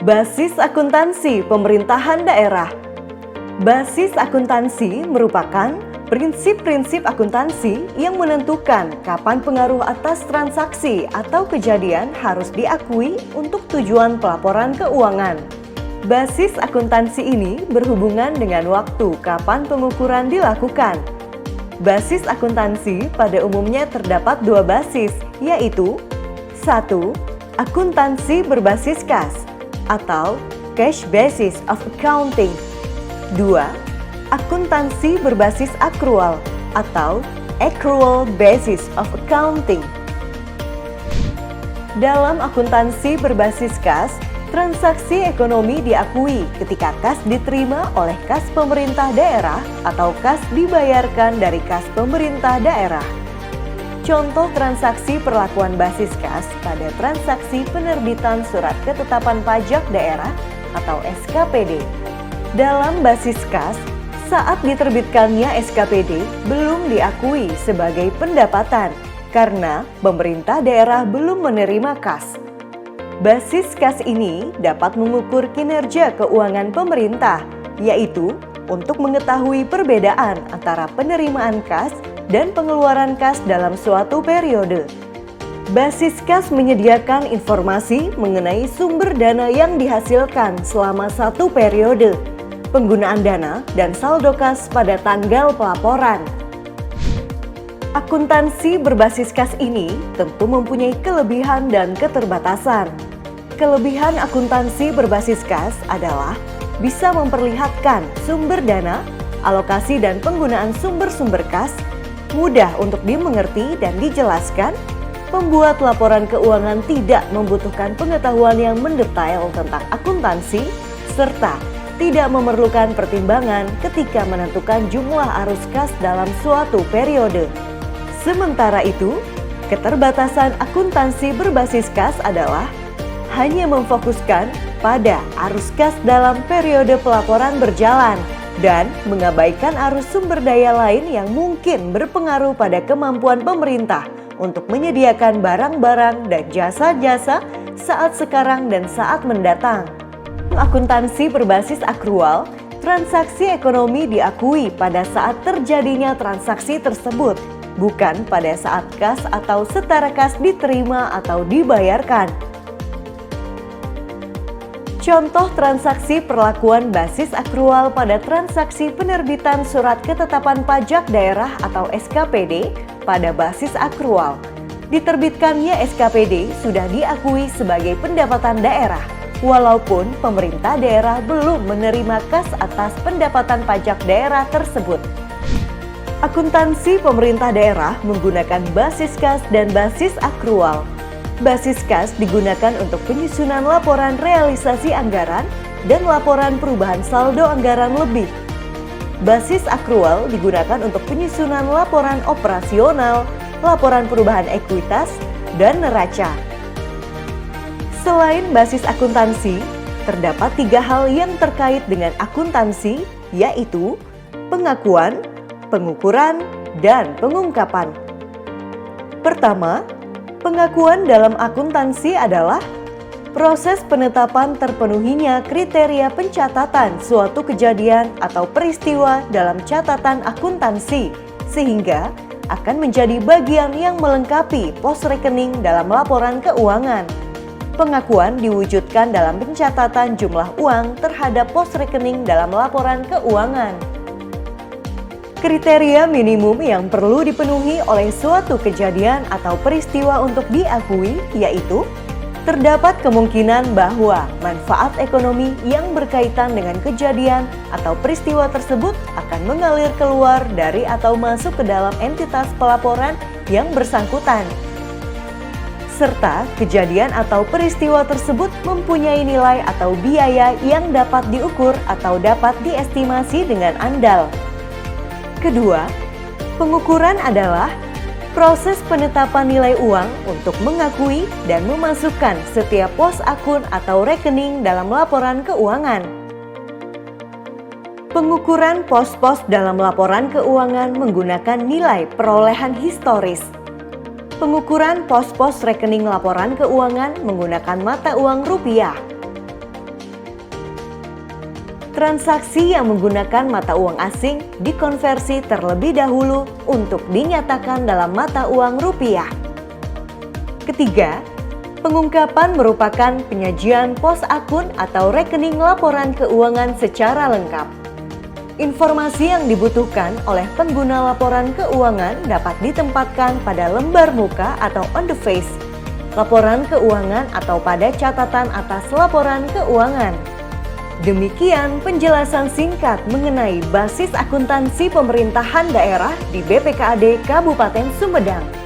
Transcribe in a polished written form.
Basis akuntansi pemerintahan daerah. Basis akuntansi merupakan prinsip-prinsip akuntansi yang menentukan kapan pengaruh atas transaksi atau kejadian harus diakui untuk tujuan pelaporan keuangan. Basis akuntansi ini berhubungan dengan waktu kapan pengukuran dilakukan. Basis akuntansi pada umumnya terdapat dua basis, yaitu 1. Akuntansi berbasis kas atau cash basis of accounting. 2. Akuntansi berbasis akrual atau accrual basis of accounting. Dalam akuntansi berbasis kas, transaksi ekonomi diakui ketika kas diterima oleh kas pemerintah daerah atau kas dibayarkan dari kas pemerintah daerah. Contoh transaksi perlakuan basis kas pada transaksi penerbitan surat ketetapan pajak daerah atau SKPD. Dalam basis kas, saat diterbitkannya SKPD belum diakui sebagai pendapatan karena pemerintah daerah belum menerima kas. Basis kas ini dapat mengukur kinerja keuangan pemerintah, yaitu untuk mengetahui perbedaan antara penerimaan kas dan pengeluaran kas dalam suatu periode. Basis kas menyediakan informasi mengenai sumber dana yang dihasilkan selama satu periode, penggunaan dana, dan saldo kas pada tanggal pelaporan. Akuntansi berbasis kas ini tentu mempunyai kelebihan dan keterbatasan. Kelebihan akuntansi berbasis kas adalah bisa memperlihatkan sumber dana, alokasi dan penggunaan sumber-sumber kas, mudah untuk dimengerti dan dijelaskan, pembuat laporan keuangan tidak membutuhkan pengetahuan yang mendetail tentang akuntansi, serta tidak memerlukan pertimbangan ketika menentukan jumlah arus kas dalam suatu periode. Sementara itu, keterbatasan akuntansi berbasis kas adalah hanya memfokuskan pada arus kas dalam periode pelaporan berjalan dan mengabaikan arus sumber daya lain yang mungkin berpengaruh pada kemampuan pemerintah untuk menyediakan barang-barang dan jasa-jasa saat sekarang dan saat mendatang. Akuntansi berbasis akrual, transaksi ekonomi diakui pada saat terjadinya transaksi tersebut, bukan pada saat kas atau setara kas diterima atau dibayarkan. Contoh transaksi perlakuan basis akrual pada transaksi penerbitan surat ketetapan pajak daerah atau SKPD pada basis akrual. Diterbitkannya SKPD sudah diakui sebagai pendapatan daerah, walaupun pemerintah daerah belum menerima kas atas pendapatan pajak daerah tersebut. Akuntansi pemerintah daerah menggunakan basis kas dan basis akrual. Basis kas digunakan untuk penyusunan laporan realisasi anggaran dan laporan perubahan saldo anggaran lebih. Basis akrual digunakan untuk penyusunan laporan operasional, laporan perubahan ekuitas, dan neraca. Selain basis akuntansi, terdapat 3 hal yang terkait dengan akuntansi, yaitu pengakuan, pengukuran, dan pengungkapan. Pertama, pengakuan dalam akuntansi adalah proses penetapan terpenuhinya kriteria pencatatan suatu kejadian atau peristiwa dalam catatan akuntansi, sehingga akan menjadi bagian yang melengkapi pos rekening dalam laporan keuangan. Pengakuan diwujudkan dalam pencatatan jumlah uang terhadap pos rekening dalam laporan keuangan. Kriteria minimum yang perlu dipenuhi oleh suatu kejadian atau peristiwa untuk diakui yaitu terdapat kemungkinan bahwa manfaat ekonomi yang berkaitan dengan kejadian atau peristiwa tersebut akan mengalir keluar dari atau masuk ke dalam entitas pelaporan yang bersangkutan, serta kejadian atau peristiwa tersebut mempunyai nilai atau biaya yang dapat diukur atau dapat diestimasi dengan andal. Kedua, pengukuran adalah proses penetapan nilai uang untuk mengakui dan memasukkan setiap pos akun atau rekening dalam laporan keuangan. Pengukuran pos-pos dalam laporan keuangan menggunakan nilai perolehan historis. Pengukuran pos-pos rekening laporan keuangan menggunakan mata uang rupiah. Transaksi yang menggunakan mata uang asing dikonversi terlebih dahulu untuk dinyatakan dalam mata uang rupiah. Ketiga, pengungkapan merupakan penyajian pos akun atau rekening laporan keuangan secara lengkap. Informasi yang dibutuhkan oleh pengguna laporan keuangan dapat ditempatkan pada lembar muka atau on the face, laporan keuangan atau pada catatan atas laporan keuangan. Demikian penjelasan singkat mengenai basis akuntansi pemerintahan daerah di BPKAD Kabupaten Sumedang.